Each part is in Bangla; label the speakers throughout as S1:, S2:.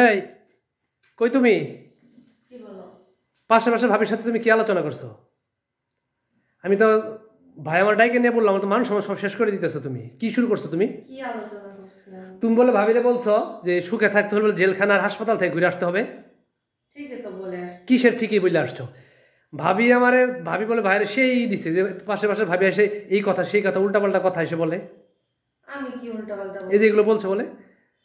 S1: এই কই তুমি?
S2: কি বলো?
S1: পাশে পাশে ভাবির সাথে তুমি কি আলোচনা করছো? আমি তো ভাই আমার ডাইকে নিয়ে বললাম, তো মান সময় সব শেষ করে দিতেছো। তুমি কি শুরু করছো? তুমি
S2: কি আলোচনা করছিলাম?
S1: তুমি বলে ভাবিরে বলছো যে সুখে থাকতে হলে জেলখানা আর হাসপাতাল থেকে ঘুরে আসতে হবে।
S2: ঠিকই তো বলে আসছি।
S1: কিসের ঠিকই বলে আসছো? ভাবি আমারে ভাবি বলে ভাইরে সেই দিছে যে পাশে পাশে ভাবি এসে এই কথা সেই কথা উল্টাপাল্টা কথা এসে বলে।
S2: আমি কি উল্টাপাল্টা
S1: এই যে
S2: বলছি?
S1: এগুলো বলছো বলে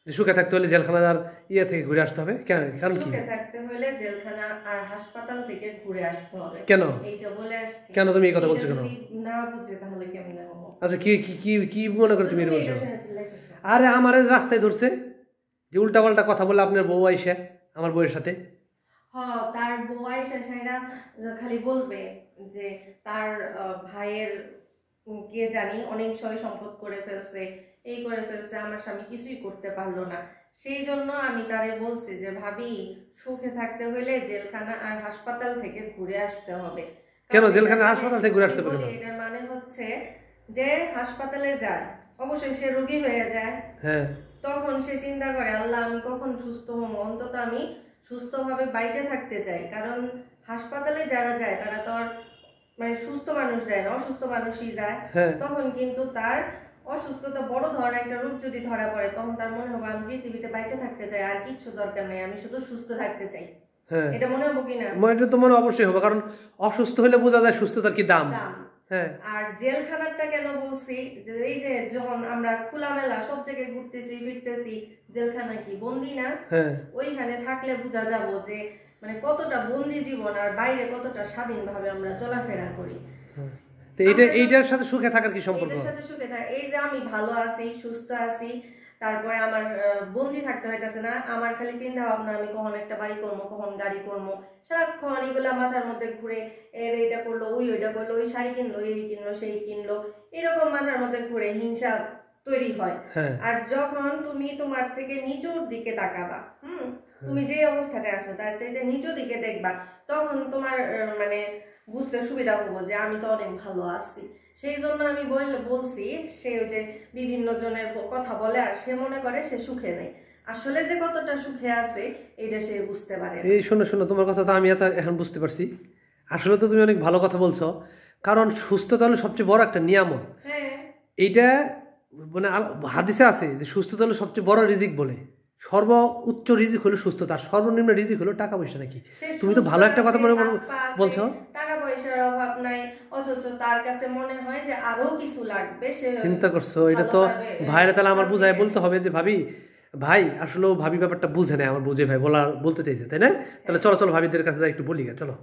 S1: যে সুখে থাকতে হলে জেলখানা আর ইয়ে থেকে ঘুরে আসতে হবে। কেন? কারণ কি?
S2: সুখে থাকতে হলে জেলখানা আর হাসপাতাল থেকে ঘুরে আসতে হবে।
S1: কেন?
S2: এইটা বলে আসছি।
S1: কেন তুমি এই কথা বলছো
S2: এটা
S1: কেন?
S2: যদি না বুঝে তাহলে কেমনে হবো?
S1: আচ্ছা কি কি কি কি মনে করে তুমি
S2: তুমি
S1: বলছো?
S2: এটা শুনে চিল্লাইতেছো।
S1: আরে আমার রাস্তায় ধরছে যে উল্টাপাল্টা কথা বলে আপনার বউ আইসে আমার বউয়ের সাথে।
S2: তার বউ আয়েশা সাইরা খালি বলবে যে তার ভাইয়ের কে জানি অনেক সয় সম্পদ করে ফেলছে, এই করে ফেলছে, আমার স্বামী কিছুই করতে পারলো না। সেই জন্য আমি তারে বলছি যে ভাবি, সুখে থাকতে হলে জেলখানা আর হাসপাতাল থেকে ঘুরে আসতে হবে।
S1: কেন জেলখানা হাসপাতাল থেকে ঘুরে আসতে পারবে না?
S2: এটার মানে হচ্ছে যে হাসপাতালে যায়, অবশ্যই সে রোগী হয়ে যায়।
S1: হ্যাঁ,
S2: তখন সে চিন্তা করে আল্লাহ আমি কখন সুস্থ হব, অন্তত আমি সুস্থভাবে বাইচে থাকতে চাই। কারণ হাসপাতালে যারা যায় তারা তো আর মানে সুস্থ মানুষ যায় না, অসুস্থ মানুষই যায়।
S1: হ্যাঁ।
S2: তখন কিন্তু তার অসুস্থতা বড় ধরনের একটা রোগ যদি ধরা পড়ে, তখন তার মনে হবে আমি পৃথিবীতে বাইচে থাকতে চাই, আর কিচ্ছু দরকার নেই, আমি শুধু সুস্থ থাকতে চাই।
S1: হ্যাঁ,
S2: এটা মনে হবো কিনা?
S1: এটা তো মনে অবশ্যই হবে, কারণ অসুস্থ হলে বোঝা যায় সুস্থতার কি দাম। হ্যাঁ।
S2: আর জেলখানাটা কেন বলছি, যে এই যে যখন আমরা খোলামেলা সব জায়গায় ঘুরতেছি ফিরতেছি, জেলখানা কি বন্দি না?
S1: হ্যাঁ,
S2: ওইখানে থাকলে বোঝা যাবো যে মানে কতটা বন্দি জীবন আর বাইরে কতটা স্বাধীনভাবে আমরা চলাফেরা করি।
S1: তো এইটার সাথে সুখে থাকার কি সম্পর্ক?
S2: এটার সাথে সুখে থাকে এই যে আমি ভালো আছি, সুস্থ আছি, তারপরে আমার বন্দি থাকতে হইতেছে না। আমার খালি চিন্তা ভাবনা আমি কখন একটা বাড়ি করবো, কখন গাড়ি করবো, সারাক্ষণ এগুলা মাথার মধ্যে ঘুরে, এর এইটা করলো, ওই ওইটা করলো, ওই শাড়ি কিনলো, এই কিনলো, সেই কিনলো, এরকম মাথার মধ্যে ঘুরে হিংসা তৈরি হয়। আর যখন তুমি তোমার থেকে নিচুর দিকে তাকাবা, তুমি যে অবস্থাতে আছো তার চাইতে নিচু দিকে দেখবা, তখন তোমার মানে বুঝতে সুবিধা হবো যে আমি তো অনেক ভালো আছি। সেই জন্য আমি বলছি সে ওই যে বিভিন্ন জনের কথা বলে আর সে মনে করে সে সুখে নেই, আসলে যে কতটা সুখে আছে এটা সে বুঝতে পারে।
S1: এই শোনো শোনো, তোমার কথা তো আমি এখন বুঝতে পারছি। আসলে তো তুমি অনেক ভালো কথা বলছো, কারণ সুস্থতা হলো সবচেয়ে বড় একটা নিয়ামত।
S2: হ্যাঁ,
S1: এইটা মানে হাদিসে আছে যে সুস্থতা হলো সবচেয়ে বড় রিজিক বলে। সর্বোচ্চ রিজিক হলো সুস্থতা, আর সর্বনিম্ন রিজিক হলো টাকা পয়সা। নাকি তুমি তো ভালো একটা কথা মনে বলছো।
S2: টাকা পয়সার অভাব নাই, অথচ তার কাছে মনে হয় যে আরো কিছু লাগবে। সে
S1: চিন্তা করছো, এটা তো ভাইরা তাহলে আমার বুঝায় বলতে হবে যে ভাবি ভাই আসলে ভাবি ব্যাপারটা বুঝে নেয়, আমার বুঝে ভাই বলতে চাইছে, তাই না? তাহলে চলো চলো ভাবিদের কাছে যাই একটু বলি, চলো।